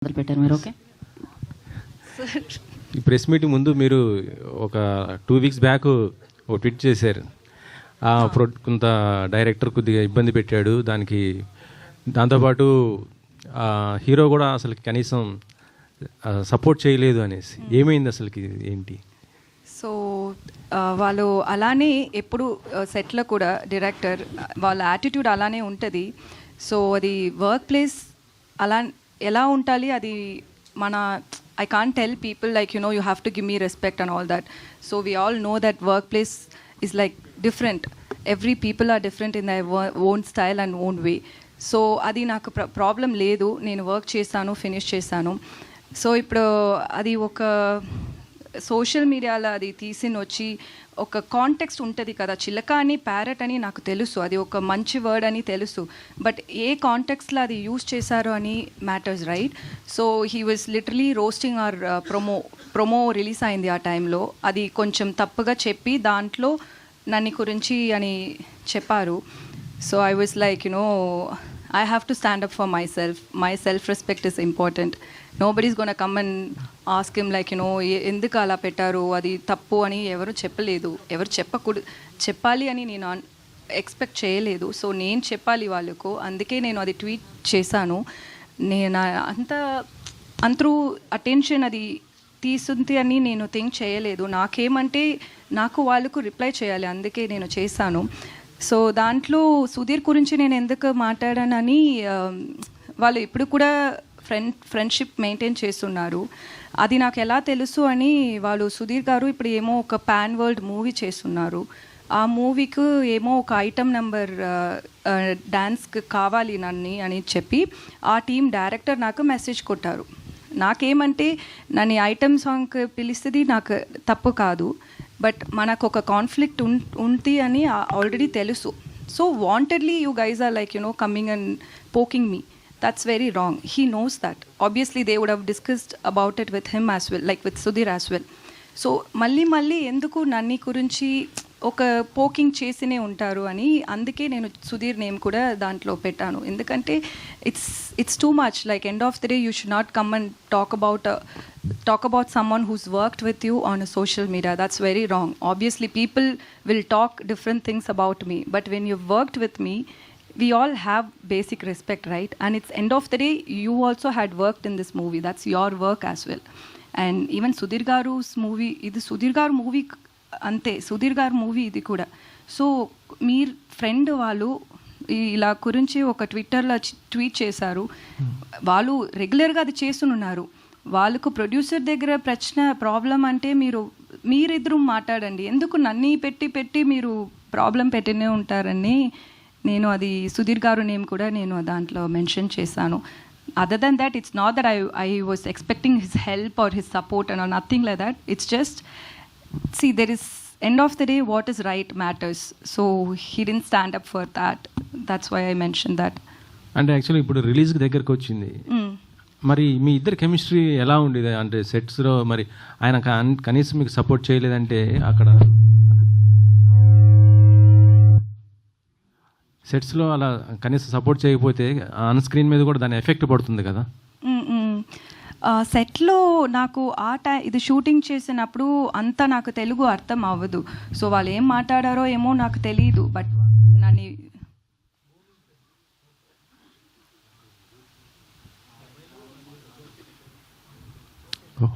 మొదలు పెట్టారు మీరు. ఓకే, ఈ ప్రెస్ మీటింగ్ ముందు మీరు ఒక 2 వీక్స్ బ్యాక్ ఒక ట్వీట్ చేశారు. కొంత డైరెక్టర్ కొద్దిగా ఇబ్బంది పెట్టాడు, దాంతోపాటు హీరో కూడా అసలు కనీసం సపోర్ట్ చేయలేదు అనేసి. ఏమైంది అసలుకి, ఏంటి? సో వాళ్ళు అలానే ఎప్పుడు సెట్లో కూడా డైరెక్టర్ వాళ్ళ యాటిట్యూడ్ అలానే ఉంటుంది. సో అది వర్క్ ప్లేస్ అలా ఎలా ఉండాలి, అది మన I can't tell people like, you know, you have to give me respect and all that. So we all know that workplace is like different. Every people are different in their own style and own way. So అది నాకు problem లేదు, నేను work చేశాను, finish చేశాను. So ఇప్పుడు అది ఒక social మీడియాలో అది తీసిన వచ్చి ఒక కాంటెక్స్ట్ ఉంటుంది కదా, చిలక అని ప్యారెట్ అని నాకు తెలుసు, అది ఒక మంచి వర్డ్ అని తెలుసు, బట్ ఏ కాంటెక్స్ట్లో అది యూజ్ చేశారో అని matters, right? So he was literally roasting our promo release అయింది ఆ టైంలో, అది కొంచెం తప్పుగా చెప్పి దాంట్లో నన్ను గురించి అని చెప్పారు. So I was like, you know, I have to stand up for myself. My self-respect is important. Nobody's going to come and ask him like, you know, ఎందుకు అలా పెట్టారు, అది తప్పు అని ఎవరు చెప్పలేదు, ఎవరు చెప్పాలి అని నేను ఎక్స్పెక్ట్ చేయలేదు. సో నేను చెప్పాలి వాళ్ళకు, అందుకే నేను అది ట్వీట్ చేశాను. నేను అంతరూ అటెన్షన్ అది తీసుంది అని నేను థింక్ చేయలేదు. నాకేమంటే నాకు వాళ్ళకు రిప్లై చేయాలి, అందుకే నేను చేశాను. సో దాంట్లో సుధీర్ గురించి నేను ఎందుకు మాట్లాడానని, వాళ్ళు ఇప్పుడు కూడా ఫ్రెండ్షిప్ మెయింటైన్ చేస్తున్నారు. అది నాకు ఎలా తెలుసు అని, వాళ్ళు సుధీర్ గారు ఇప్పుడు ఏమో ఒక పాన్ వరల్డ్ మూవీ చేస్తున్నారు. ఆ మూవీకి ఏమో ఒక ఐటమ్ నెంబర్ డ్యాన్స్కి కావాలి నన్ను అని చెప్పి ఆ టీం డైరెక్టర్ నాకు మెసేజ్ కొట్టారు. నాకేమంటే నన్ను ఐటమ్ సాంగ్కి పిలిస్తుంది నాకు తప్పు కాదు, బట్ మనకు ఒక కాన్ఫ్లిక్ట్ ఉంది అని ఆల్రెడీ తెలుసు. So wantedly you guys are like, you know, coming and poking me. That's very wrong. He knows that. Obviously they would have discussed about it with him as well, like with Sudheer as well. So మళ్ళీ ఎందుకు నన్ను గురించి ఒక poking చేసినే ఉంటారు అని, అందుకే నేను Sudheer name కూడా దాంట్లో పెట్టాను. ఎందుకంటే it's too much. Like end of the day you should not come and talk about someone who's worked with you on a social media. That's very wrong. Obviously people will talk different things about me, but when you've worked with me, we all have basic respect, right? And it's end of the day, you also had worked in this movie. That's your work as well. And even Sudhir Garu's movie, ఇది సుధీర్ గారు movie అంతే, సుధీర్ గారు movie ఇది కూడా. So మీరు friend వాళ్ళు ఇలా గురించి ఒక ట్విట్టర్లో ట్వీట్ చేశారు. వాళ్ళు రెగ్యులర్గా అది చేస్తున్నారు. వాళ్ళకు ప్రొడ్యూసర్ దగ్గర ప్రాబ్లం అంటే మీరిద్దరూ మాట్లాడండి, ఎందుకు నన్ను పెట్టి మీరు ప్రాబ్లం పెట్టినే ఉంటారని నేను అది సుధీర్ గారు నేమ్ కూడా నేను దాంట్లో మెన్షన్ చేశాను. Other than that, it's not that I was expecting his help or his support and nothing like that. It's just see, there is end of the day what is right matters. So he didn't stand up for that. That's why I mentioned that. అంటే actually ఇప్పుడు release దగ్గరకు వచ్చింది, మరి మీ ఇద్దరు chemistry ఎలా ఉండేది? అంటే సెట్స్లో మరి ఆయన కనీసం మీకు సపోర్ట్ చేయలేదంటే, అక్కడ సెట్స్లో అలా కనీసం సపోర్ట్ చేయకపోతే ఆన్ స్క్రీన్ మీద కూడా దాని ఎఫెక్ట్ పడుతుంది కదా. సెట్లో నాకు ఇది షూటింగ్ చేసినప్పుడు అంతా నాకు తెలుగు అర్థం అవ్వదు. సో వాళ్ళు ఏం మాట్లాడారో ఏమో నాకు తెలియదు, బట్ నన్ను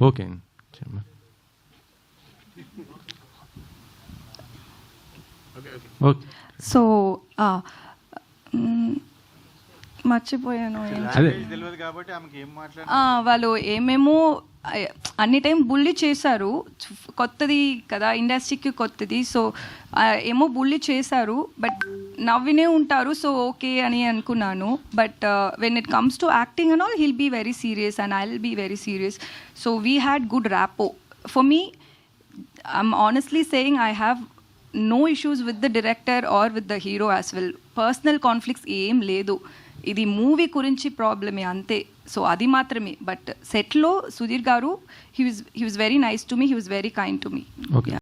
ఓకే. సో మర్చిపోయాను. వాళ్ళు ఏమేమో అన్ని టైం బుల్లి చేశారు, కొత్తది కదా, ఇండస్ట్రీకి కొత్తది. సో ఏమో బుల్లి చేశారు, బట్ నవ్వినే ఉంటారు. సో ఓకే అని అనుకున్నాను. But when it comes to acting and all, he'll be very serious and I will be very serious. So we had good rapport. For me, I'm honestly saying, I have no issues with the director or with the hero as well. Personal conflicts ఏం లేదు, ఇది movie గురించి ప్రాబ్లమే అంతే. So అది మాత్రమే. But సెట్లో సుధీర్ గారు, he was very nice to me, he was very kind to me. Okay.